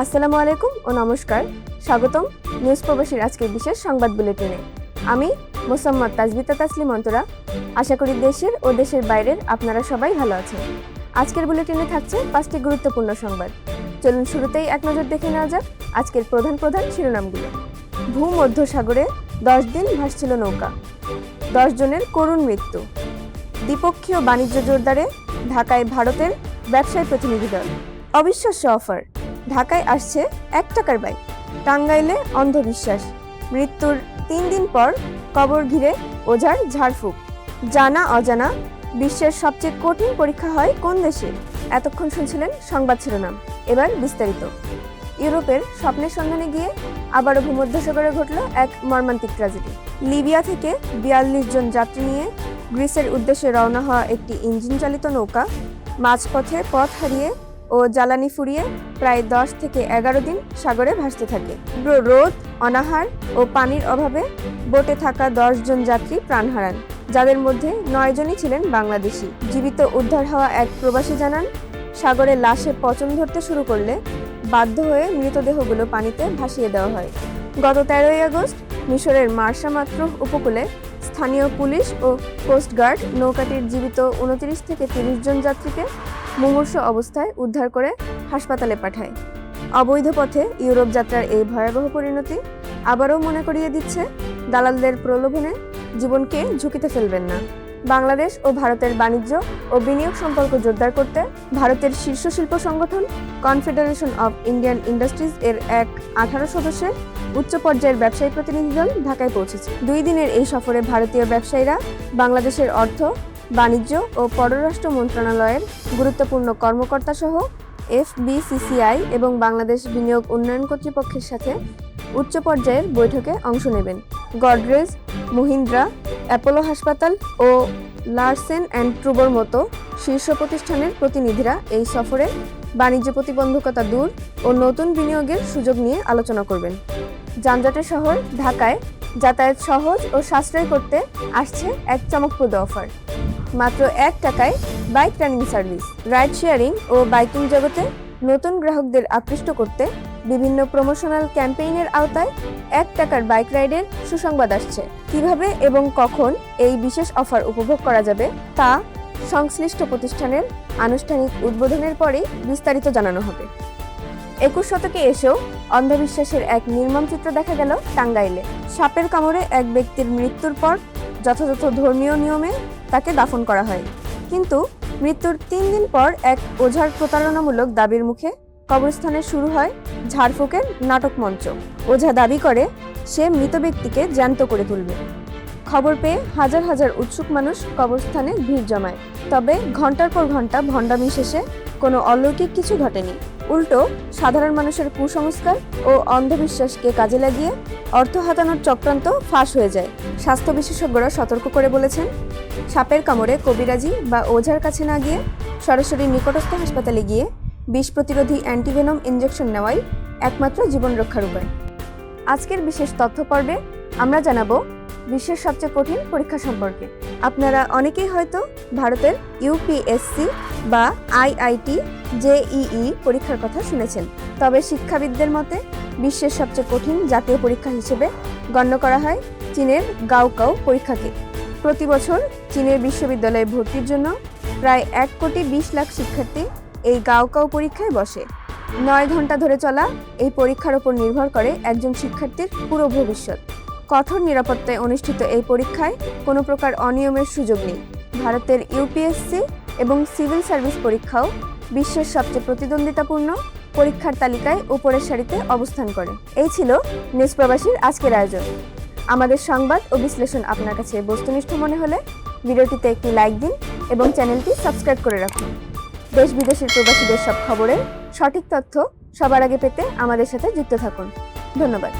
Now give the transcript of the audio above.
আসসালামু আলাইকুম ও নমস্কার। স্বাগতম নিউজ প্রবাসীর আজকের বিশেষ সংবাদ বুলেটিনে। আমি মোসাম্মদ তাজবিতা তাসলিম অন্তরা। আশা করি দেশের ও দেশের বাইরের আপনারা সবাই ভালো আছেন। আজকের বুলেটিনে থাকছে 5টি গুরুত্বপূর্ণ সংবাদ। চলুন শুরুতেই এক নজর দেখে নেওয়া যাক আজকের প্রধান শিরোনামগুলো। ভূমধ্যসাগরে 10 দিন ভাসছিল নৌকা, 10 জনের করুণ মৃত্যু। দ্বিপক্ষীয় বাণিজ্য জোরদারে ঢাকায় ভারতের ব্যবসায়ী প্রতিনিধি দল। অবিশ্বাস্য অফার, ঢাকায় আসছে 1 টাকার বাইক। টাঙ্গাইলে অন্ধবিশ্বাস, মৃত্যুর 3 দিন পর কবর ঘিরে ওঝার ঝাড়ফুঁক। জানা অজানা বিশ্বের সবচেয়ে কঠিন পরীক্ষা হয় কোন দেশে? এতক্ষণ শুনছিলেন সংবাদ শিরোনাম, এবার বিস্তারিত। ইউরোপের স্বপ্নের সন্ধানে গিয়ে আবারও ভূমধ্যসাগরে ঘটল এক মর্মান্তিক ট্র্যাজেডি। লিবিয়া থেকে 42 জন যাত্রী নিয়ে গ্রিসের উদ্দেশ্যে রওনা হওয়া একটি ইঞ্জিন চালিত নৌকা মাঝপথে পথ হারিয়ে ও জ্বালানি ফুরিয়ে প্রায় 10 থেকে 11 দিন সাগরে ভাসতে থাকে। রোদ, অনাহার ও পানির অভাবে বোটে থাকা 10 জন যাত্রী প্রাণ হারান, যাদের মধ্যে 9 জনই ছিলেন বাংলাদেশি। জীবিত উদ্ধার হওয়া এক প্রবাসী জানান, সাগরে লাশে পচন ধরতে শুরু করলে বাধ্য হয়ে মৃতদেহগুলো পানিতে ভাসিয়ে দেওয়া হয়। গত 13ই আগস্ট মিশরের মার্শা মাত্রুহ উপকূলে স্থানীয় পুলিশ ও কোস্টগার্ড নৌকাটির জীবিত 29 থেকে 30 জন যাত্রীকে মুমূর্ষ অবস্থায় উদ্ধার করে হাসপাতালে পাঠায়। অবৈধ পথে ইউরোপ যাত্রার এই ভয়াবহ পরিণতি আবারও মনে করিয়ে দিচ্ছে, দালালদের প্রলোভনে জীবনকে ঝুঁকিতে ফেলবেন না। বাংলাদেশ ও ভারতের বাণিজ্য ও বিনিয়োগ সম্পর্ক জোরদার করতে ভারতের শীর্ষ শিল্প সংগঠন কনফেডারেশন অব ইন্ডিয়ান ইন্ডাস্ট্রিজ এর এক 18 সদস্যের উচ্চ পর্যায়ের ব্যবসায়ী প্রতিনিধি দল ঢাকায় পৌঁছেছে। 2 দিনের এই সফরে ভারতীয় ব্যবসায়ীরা বাংলাদেশের অর্থ, বাণিজ্য ও পররাষ্ট্র মন্ত্রণালয়ের গুরুত্বপূর্ণ কর্মকর্তা সহ FBCCI এবং বাংলাদেশ বিনিয়োগ উন্নয়ন কর্তৃপক্ষের সাথে উচ্চ পর্যায়ের বৈঠকে অংশ নেবেন। গডরেজ, মহিন্দ্রা, অ্যাপোলো হাসপাতাল ও লারসেন অ্যান্ড ট্রুবোর মতো শীর্ষ প্রতিষ্ঠানের প্রতিনিধিরা এই সফরে বাণিজ্য প্রতিবন্ধকতা দূর ও নতুন বিনিয়োগের সুযোগ নিয়ে আলোচনা করবেন। যানজটের শহর ঢাকায় যাতায়াত সহজ ও সাশ্রয় করতে আসছে এক চমকপ্রদ অফার। মাত্র 1 টাকায় bike training service. Ride sharing ও বাইকিং জগতে নতুন গ্রাহকদের আকৃষ্ট করতে বিভিন্ন প্রমোশনাল ক্যাম্পেইনের আওতায় 1 টাকার বাইক রাইডের সুসংবাদ আসছে। কিভাবে এবং কখন এই বিশেষ অফার উপভোগ করা যাবে তা সংশ্লিষ্ট প্রতিষ্ঠানের আনুষ্ঠানিক উদ্বোধনের পরেই বিস্তারিত জানানো হবে। 21 শতকে এসেও অন্ধবিশ্বাসের এক নির্মম চিত্র দেখা গেল টাঙ্গাইলে। সাপের কামড়ে এক ব্যক্তির মৃত্যুর পর যথাযথ ধর্মীয় নিয়মে তাকে দাফন করা হয়, কিন্তু মৃত্যুর 3 দিন পর এক ওঝার প্রতারণামূলক দাবির মুখে কবরস্থানে শুরু হয় ঝাড়ফুঁকের নাটক মঞ্চ। ওঝা দাবি করে সে মৃত ব্যক্তিকে জ্যান্ত করে তুলবে। খবর পেয়ে হাজার হাজার উৎসুক মানুষ কবরস্থানে ভিড় জমায়। তবে ঘন্টার পর ঘন্টা ভণ্ডামি শেষে কোনো অলৌকিক কিছু ঘটেনি। উল্টো সাধারণ মানুষের কুসংস্কার ও অন্ধবিশ্বাসকে কাজে লাগিয়ে অর্থ হাতানোর চক্রান্ত ফাঁস হয়ে যায়। স্বাস্থ্য বিশেষজ্ঞরা সতর্ক করে বলেছেন, সাপের কামড়ে কবিরাজি বা ওঝার কাছে না গিয়ে সরাসরি নিকটস্থ হাসপাতালে গিয়ে বিষ প্রতিরোধী অ্যান্টিভেনম ইনজেকশন নেওয়াই একমাত্র জীবন রক্ষার উপায়। আজকের বিশেষ তথ্য পর্বে আমরা জানাবো বিশ্বের সবচেয়ে কঠিন পরীক্ষা সম্পর্কে। আপনারা অনেকেই হয়তো ভারতের UPSC বা IIT JEE পরীক্ষার কথা শুনেছেন, তবে শিক্ষাবিদদের মতে বিশ্বের সবচেয়ে কঠিন জাতীয় পরীক্ষা হিসেবে গণ্য করা হয় চীনের গাওকাও পরীক্ষাকে। প্রতি বছর চীনের বিশ্ববিদ্যালয়ে ভর্তির জন্য প্রায় 1,20,00,000 শিক্ষার্থী এই গাওকাও পরীক্ষায় বসে। 9 ঘন্টা ধরে চলা এই পরীক্ষার উপর নির্ভর করে একজন শিক্ষার্থীর পুরো ভবিষ্যৎ। কঠোর নিরাপত্তায় অনুষ্ঠিত এই পরীক্ষায় কোনো প্রকার অনিয়মের সুযোগ নেই। ভারতের UPSC এবং সিভিল সার্ভিস পরীক্ষাও বিশ্বের সবচেয়ে প্রতিদ্বন্দ্বিতাপূর্ণ পরীক্ষার তালিকায় উপরের সারিতে অবস্থান করে। এই ছিল নিউজ প্রবাসীর আজকের আয়োজন। আমাদের সংবাদ ও বিশ্লেষণ আপনার কাছে বস্তুনিষ্ঠ মনে হলে ভিডিওটিতে একটি লাইক দিন এবং চ্যানেলটি সাবস্ক্রাইব করে রাখুন। দেশ বিদেশের প্রবাসীদের সব খবরের সঠিক তথ্য সবার আগে পেতে আমাদের সাথে যুক্ত থাকুন। ধন্যবাদ।